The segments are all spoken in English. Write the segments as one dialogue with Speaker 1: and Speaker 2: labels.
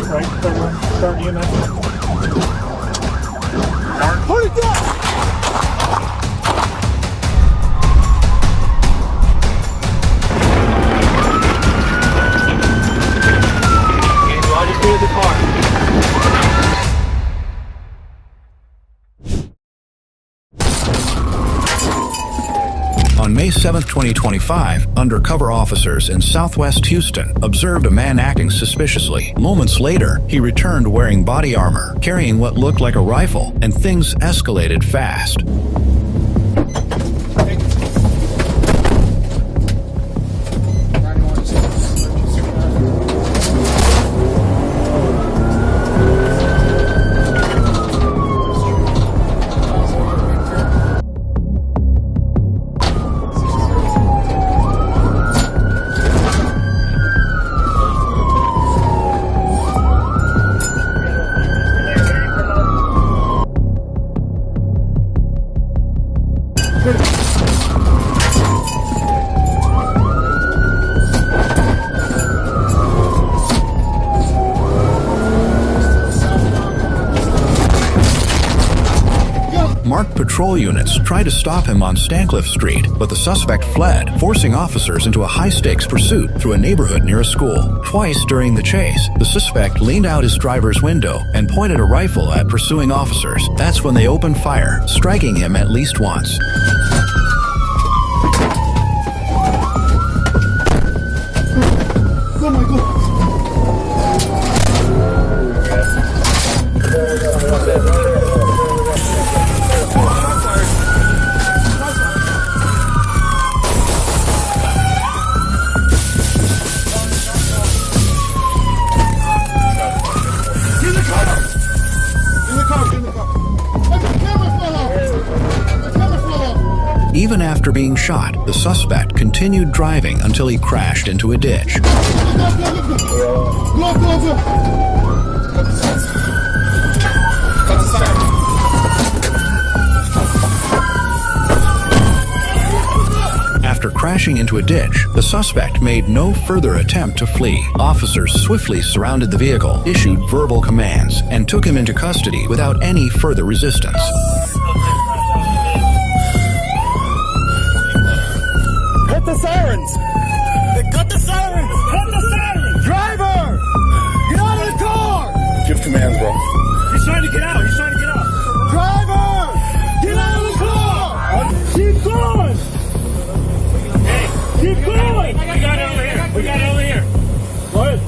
Speaker 1: Right, start EMS.
Speaker 2: Put it down!
Speaker 1: I'll just be with the car.
Speaker 3: On May 7, 2025, undercover officers in southwest Houston observed a man acting suspiciously. Moments later, he returned wearing body armor, carrying what looked like a rifle, and things escalated fast. Marked patrol units tried to stop him on Stancliffe Street, but the suspect fled, forcing officers into a high-stakes pursuit through a neighborhood near a school. Twice during the chase, the suspect leaned out his driver's window and pointed a rifle at pursuing officers. That's when they opened fire, striking him at least once.
Speaker 2: Oh my God!
Speaker 3: Even after being shot, the suspect continued driving until he crashed into a ditch. After crashing into a ditch, the suspect made no further attempt to flee. Officers swiftly surrounded the vehicle, issued verbal commands, and took him into custody without any further resistance.
Speaker 2: Cut the sirens! Cut the sirens! Cut the sirens! Driver! Get out of the car!
Speaker 4: Give commands, bro.
Speaker 1: He's trying to get out. He's trying to get out.
Speaker 2: Driver! Get out of the car! Keep going!
Speaker 1: Hey,
Speaker 2: Keep going!
Speaker 1: we got it over here. We got it over here.
Speaker 2: What?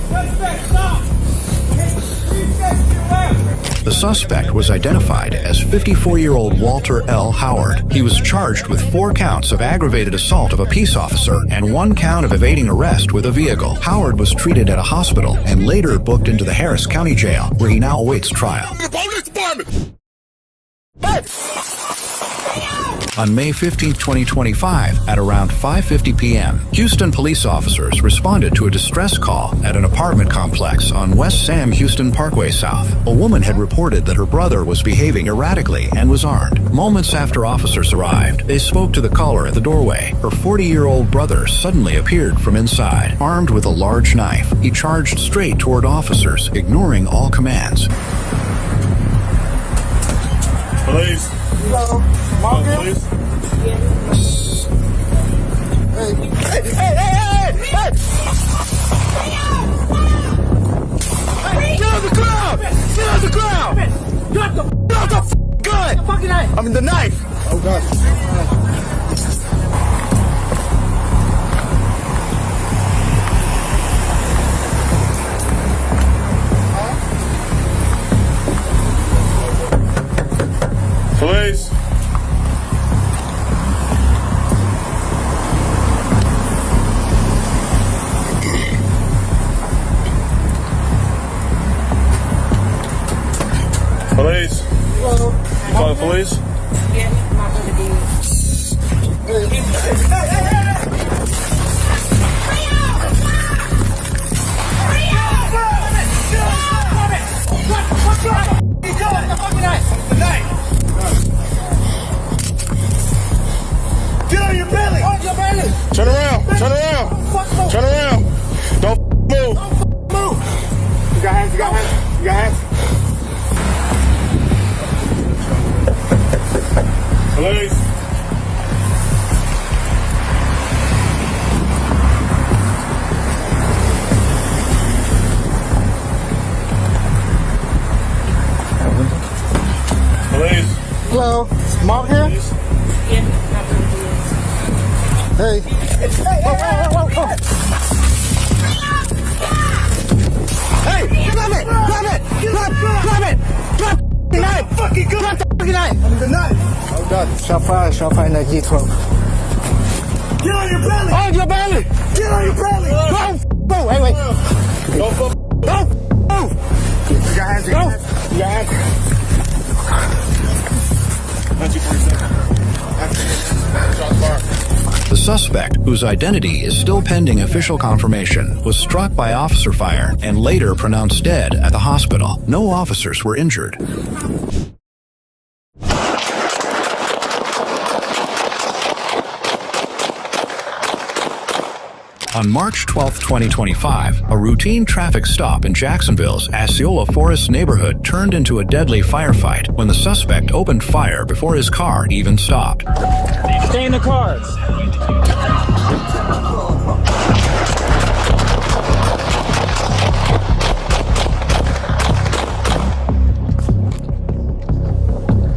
Speaker 2: Suspect, stop! 3 seconds to left!
Speaker 3: The suspect was identified as 54-year-old Walter L. Howard. He was charged with 4 counts of aggravated assault of a peace officer and 1 count of evading arrest with a vehicle. Howard was treated at a hospital and later booked into the Harris County Jail, where he now awaits trial.
Speaker 4: The police department!
Speaker 3: On May 15, 2025, at around 5:50 p.m., Houston police officers responded to a distress call at an apartment complex on West Sam Houston Parkway South. A woman had reported that her brother was behaving erratically and was armed. Moments after officers arrived, they spoke to the caller at the doorway. Her 40-year-old brother suddenly appeared from inside, armed with a large knife. He charged straight toward officers, ignoring all commands.
Speaker 4: Police.
Speaker 2: Hello.
Speaker 4: Police.
Speaker 2: Hey! Get on the ground! Get on the ground! Get the gun! The fucking knife! I mean the knife! Oh God.
Speaker 4: Police. Police.
Speaker 2: Hello.
Speaker 4: You call the police?
Speaker 5: Yeah, my brother did.
Speaker 2: Get on your belly! On your belly!
Speaker 4: Turn around. Turn around. Turn around. Don't move.
Speaker 2: Move! You got Hello. Mom here?
Speaker 5: Yeah, not gonna do it.
Speaker 2: Hey. Whoa. Hey, grab it! Grab it! Drop the knife! Fucking drop the fucking knife! I mean the knife! Oh God, shot fire in that G12. Get on your belly! On your belly! Get on your belly! Go! Wait. Go! You got hands, go! You got hands.
Speaker 4: 1947.
Speaker 3: The suspect, whose identity is still pending official confirmation, was struck by officer fire and later pronounced dead at the hospital. No officers were injured. On March 12, 2025, a routine traffic stop in Jacksonville's Osceola Forest neighborhood turned into a deadly firefight when the suspect opened fire before his car even stopped.
Speaker 1: Stay in the cars.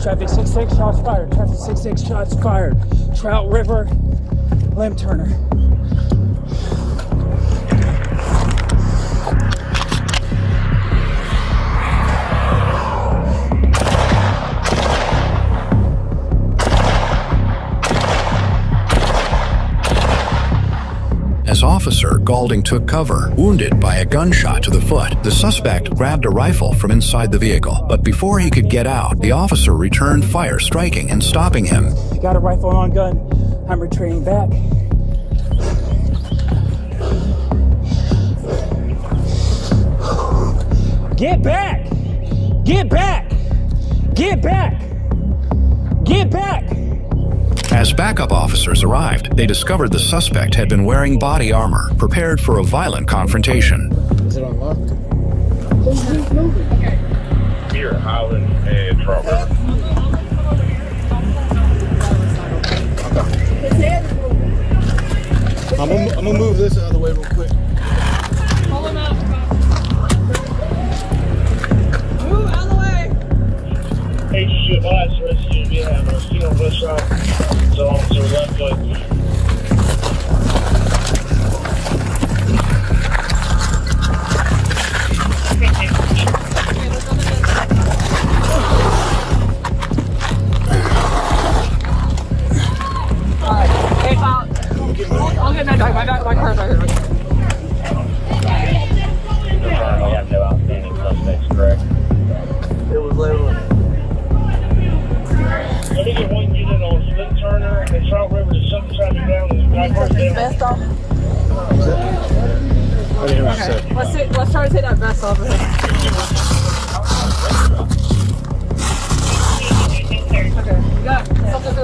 Speaker 1: Traffic 66, shots fired. Traffic 66, shots fired. Trout River, Limb Turner.
Speaker 3: As Officer Galding took cover, wounded by a gunshot to the foot, the suspect grabbed a rifle from inside the vehicle. But before he could get out, the officer returned fire, striking and stopping him.
Speaker 1: You got a rifle on gun. I'm retreating back. Get back! Get back! Get back! Get back!
Speaker 3: As backup officers arrived, they discovered the suspect had been wearing body armor, prepared for a violent confrontation.
Speaker 2: Is it unlocked?
Speaker 4: Here, Highland and Trout River.
Speaker 2: I'm gonna move this out of the way real quick.
Speaker 5: Pull him out. Move out of the way.
Speaker 6: Hey, you advise the rest of you to have a single west side, so officer left foot.
Speaker 5: I'll get that my car's right here.
Speaker 6: I have no outstanding suspects, correct? It was literally. Let me get one unit on Limb Turner and Trout River to shut the traffic down.
Speaker 5: Vest off.
Speaker 2: I didn't hear what you said.
Speaker 5: Let's try to take that vest off of him.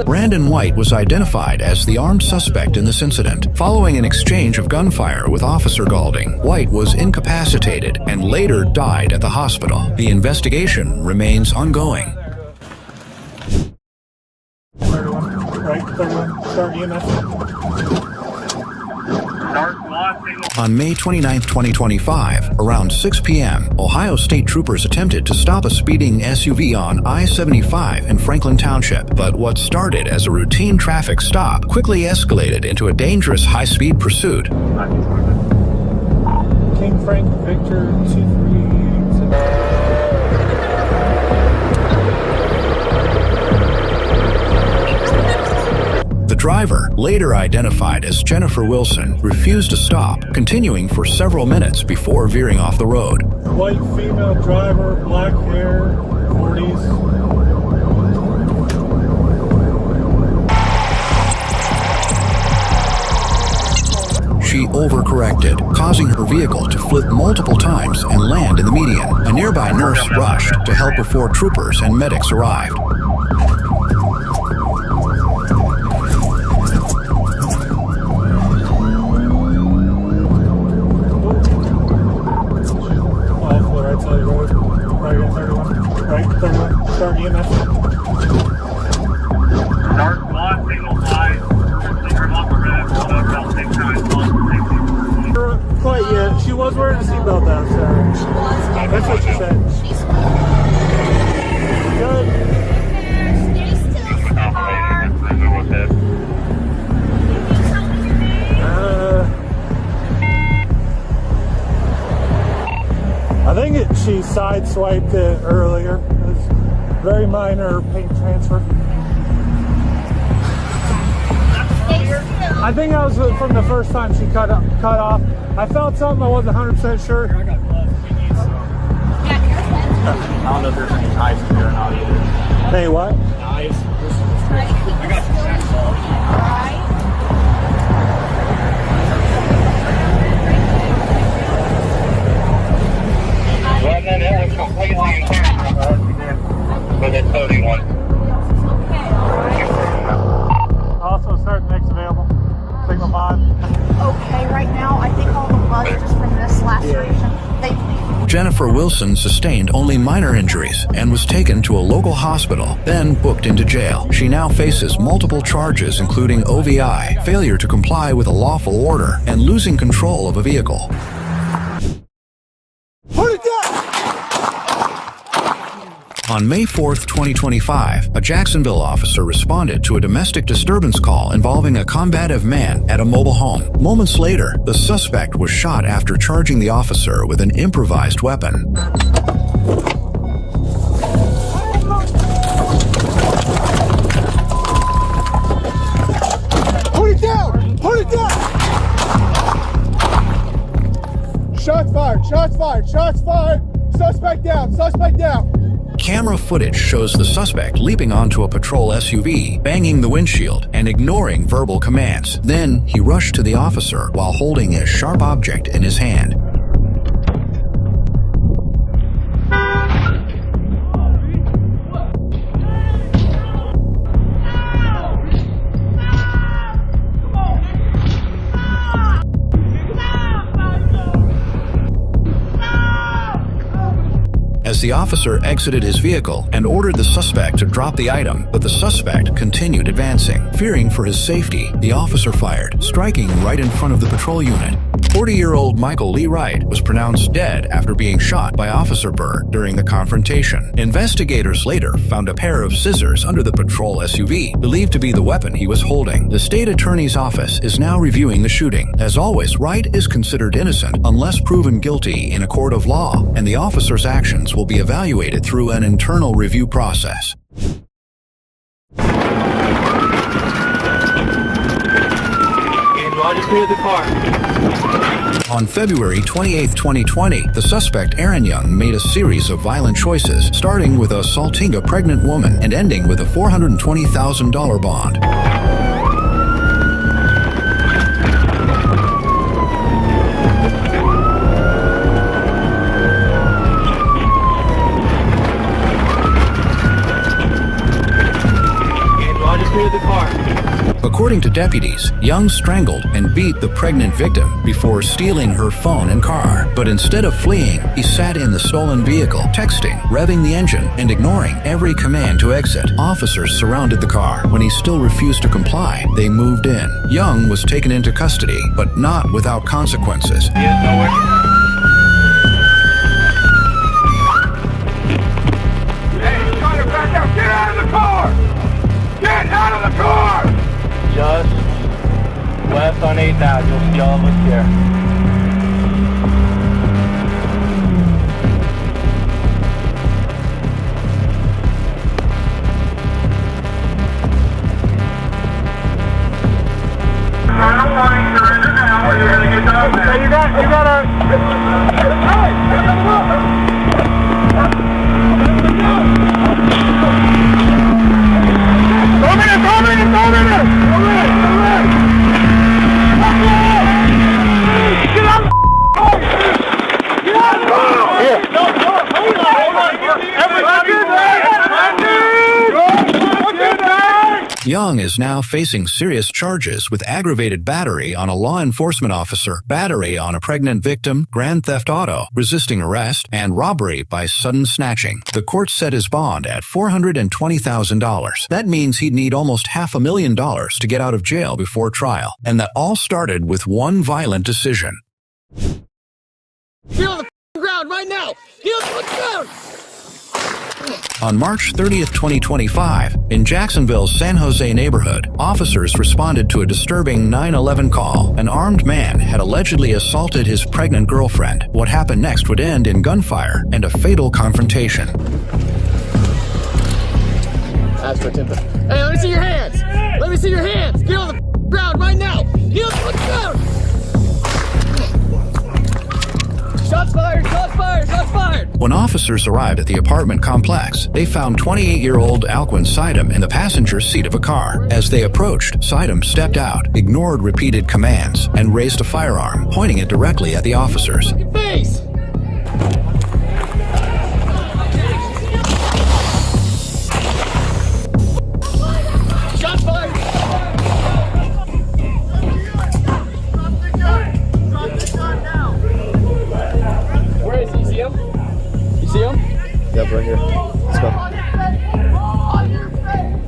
Speaker 3: Brandon White was identified as the armed suspect in this incident. Following an exchange of gunfire with Officer Galding, White was incapacitated and later died at the hospital. The investigation remains ongoing.
Speaker 1: Right, 31. Start EMS.
Speaker 3: On May 29, 2025, around 6 p.m., Ohio State troopers attempted to stop a speeding SUV on I-75 in Franklin Township. But what started as a routine traffic stop quickly escalated into a dangerous high-speed pursuit.
Speaker 1: King Frank Victor 236.
Speaker 3: The driver, later identified as Jennifer Wilson, refused to stop, continuing for several minutes before veering off the road.
Speaker 1: White female driver, black hair, 40s.
Speaker 3: She overcorrected, causing her vehicle to flip multiple times and land in the median. A nearby nurse rushed to help before troopers and medics arrived.
Speaker 1: Start EMS.
Speaker 6: Dark block, single fly, clear off the red, about 6 times.
Speaker 1: Quite yet. She was wearing a seatbelt downstairs.
Speaker 5: She was.
Speaker 1: That's what she said.
Speaker 5: She's
Speaker 1: Good.
Speaker 5: stay
Speaker 1: I think she sideswiped it earlier. It was very minor paint transfer. I think that was from the first time she cut off. I felt something, I wasn't 100% sure.
Speaker 6: I got gloves. We need some. I don't know if there's any knives in there or not either.
Speaker 1: Hey, what?
Speaker 6: Knives. I got some saxophone. Well, then it was completely intentional for the Cody one.
Speaker 1: Also, certain mix available. Signal 5.
Speaker 5: Okay, right now I think all the blood is just from this laceration.
Speaker 3: Jennifer Wilson sustained only minor injuries and was taken to a local hospital, then booked into jail. She now faces multiple charges including OVI, failure to comply with a lawful order, and losing control of a vehicle.
Speaker 2: Put it down!
Speaker 3: On May 4th, 2025, a Jacksonville officer responded to a domestic disturbance call involving a combative man at a mobile home. Moments later, the suspect was shot after charging the officer with an improvised weapon.
Speaker 2: Put it down! Put it down! Shots fired! Shots fired! Shots fired! Suspect down! Suspect down!
Speaker 3: Camera footage shows the suspect leaping onto a patrol SUV, banging the windshield, and ignoring verbal commands. Then he rushed to the officer while holding a sharp object in his hand. As the officer exited his vehicle and ordered the suspect to drop the item, but the suspect continued advancing. Fearing for his safety, the officer fired, striking right in front of the patrol unit. 40-year-old Michael Lee Wright was pronounced dead after being shot by Officer Burr during the confrontation. Investigators later found a pair of scissors under the patrol SUV, believed to be the weapon he was holding. The state attorney's office is now reviewing the shooting. As always, Wright is considered innocent unless proven guilty in a court of law, and the officer's actions will be evaluated through an internal review process.
Speaker 6: Just clear the car.
Speaker 3: On February 28, 2020, the suspect Aaron Young made a series of violent choices, starting with assaulting a pregnant woman and ending with a $420,000 bond.
Speaker 6: Just clear the car.
Speaker 3: According to deputies, Young strangled and beat the pregnant victim before stealing her phone and car. But instead of fleeing, he sat in the stolen vehicle, texting, revving the engine, and ignoring every command to exit. Officers surrounded the car. When he still refused to comply, they moved in. Young was taken into custody, but not without consequences.
Speaker 6: He has nowhere. Hey, he's trying to back out. Get out of the car! Get out of the car! Just west on 8th Ave, you'll see all of us here. Surrender now, or you're gonna get done there. You gotta.
Speaker 3: Young is now facing serious charges with aggravated battery on a law enforcement officer, battery on a pregnant victim, grand theft auto, resisting arrest, and robbery by sudden snatching. The court set his bond at $420,000. That means he'd need almost $500,000 to get out of jail before trial. And that all started with one violent decision.
Speaker 2: Get on the ground right now! Get on the ground!
Speaker 3: On March 30th, 2025, in Jacksonville's San Jose neighborhood, officers responded to a disturbing 911 call. An armed man had allegedly assaulted his pregnant girlfriend. What happened next would end in gunfire and a fatal confrontation.
Speaker 7: Ask for attention. Hey, let me see your hands! Let me see your hands! Get on the ground right now! Get on the ground! Shots fired! Shots fired! Shots fired!
Speaker 3: When officers arrived at the apartment complex, they found 28-year-old Alquin Sidam in the passenger seat of a car. As they approached, Sidam stepped out, ignored repeated commands, and raised a firearm, pointing it directly at the officers.
Speaker 7: Face! Shots fired! Where is he? You see him? You see him?
Speaker 2: Yep, right here. Let's go.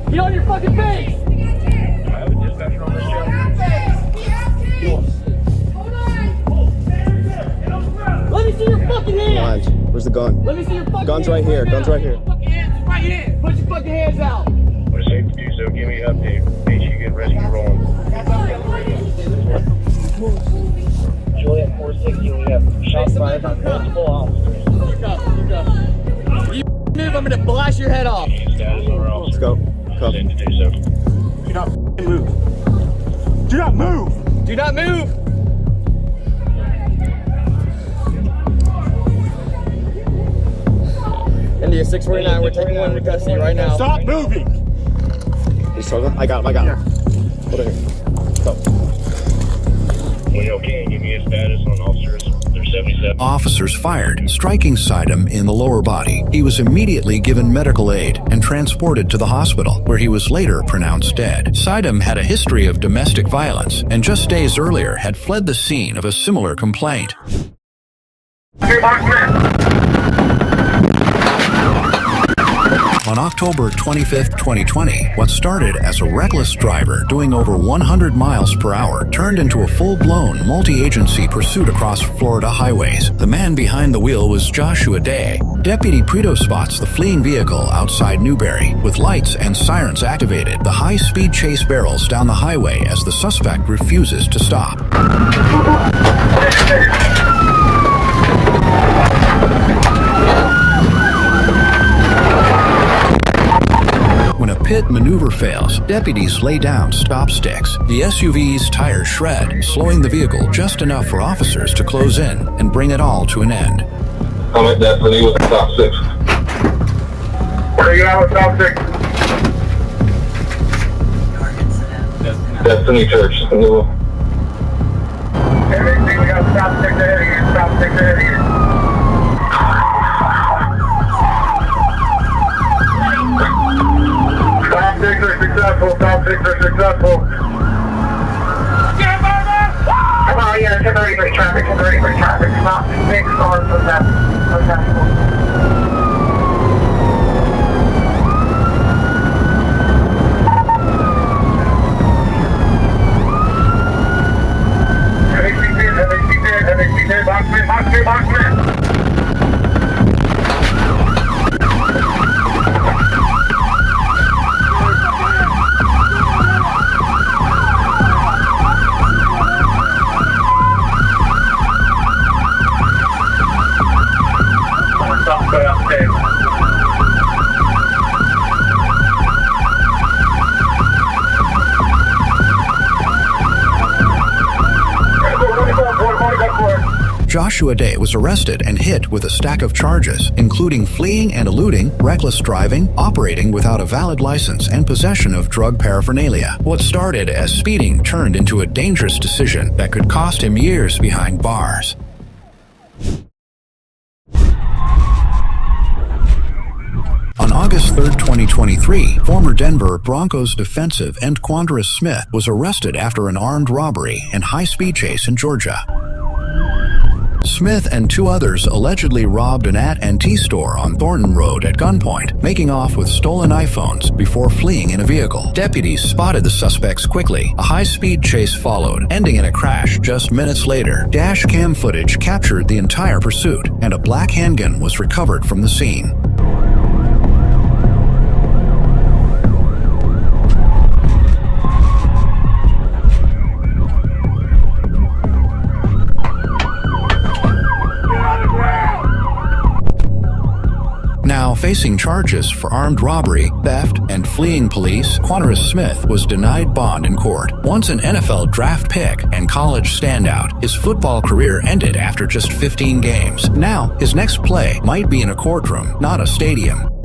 Speaker 7: Get on your fucking face!
Speaker 4: I have a dispatcher on this show.
Speaker 7: Let me see your fucking hands!
Speaker 2: Where's the gun?
Speaker 7: Let me see your fucking
Speaker 2: Gun's
Speaker 7: hands
Speaker 2: right here.
Speaker 7: now.
Speaker 2: Gun's right here.
Speaker 7: Fucking hands right here. Put your fucking hands out.
Speaker 4: When it's safe to do so, give me an update. Make sure you get rescue rolling. Juliet 460, we have shots fired on multiple officers.
Speaker 7: You go. You move, I'm gonna blast your head off.
Speaker 4: Status over officer.
Speaker 2: Let's go. Come.
Speaker 4: Safe to do so.
Speaker 6: Do not move. Do not move.
Speaker 7: Do not move. India 649, we're taking one into custody right now.
Speaker 6: Stop moving.
Speaker 2: He's struggling. I got him. Hold it here. Go.
Speaker 4: When you can, give me a status on officers. They're 77.
Speaker 3: Officers fired, striking Sidam in the lower body. He was immediately given medical aid and transported to the hospital, where he was later pronounced dead. Sidam had a history of domestic violence and just days earlier had fled the scene of a similar complaint. On October 25, 2020, what started as a reckless driver doing over 100 miles per hour turned into a full-blown multi-agency pursuit across Florida highways. The man behind the wheel was Joshua Day. Deputy Prito spots the fleeing vehicle outside Newberry. With lights and sirens activated, the high-speed chase barrels down the highway as the suspect refuses to stop. When a pit maneuver fails, deputies lay down stop sticks. The SUV's tires shred, slowing the vehicle just enough for officers to close in and bring it all to an end.
Speaker 4: I'm at Destiny with the top 6. Where are you at with top 6? Destiny Church. Everything, we got top 6 ahead of you. Top 6 ahead of you. Top 6 are successful. Top 6 are successful. Come on, yeah, 10:30 for traffic, 10:30 for traffic. Top 6 are successful. MXC, boxman.
Speaker 3: Joshua Day was arrested and hit with a stack of charges, including fleeing and eluding, reckless driving, operating without a valid license, and possession of drug paraphernalia. What started as speeding turned into a dangerous decision that could cost him years behind bars. On August 3, 2023, former Denver Broncos defensive end Quandra Smith was arrested after an armed robbery and high-speed chase in Georgia. Smith and two others allegedly robbed an AT&T store on Thornton Road at gunpoint, making off with stolen iPhones before fleeing in a vehicle. Deputies spotted the suspects quickly. A high-speed chase followed, ending in a crash just minutes later. Dashcam footage captured the entire pursuit, and a black handgun was recovered from the scene. facing charges for armed robbery, theft, and fleeing police, Quantaris Smith was denied bond in court. Once an NFL draft pick and college standout, his football career ended after just 15 games. Now, his next play might be in a courtroom, not a stadium.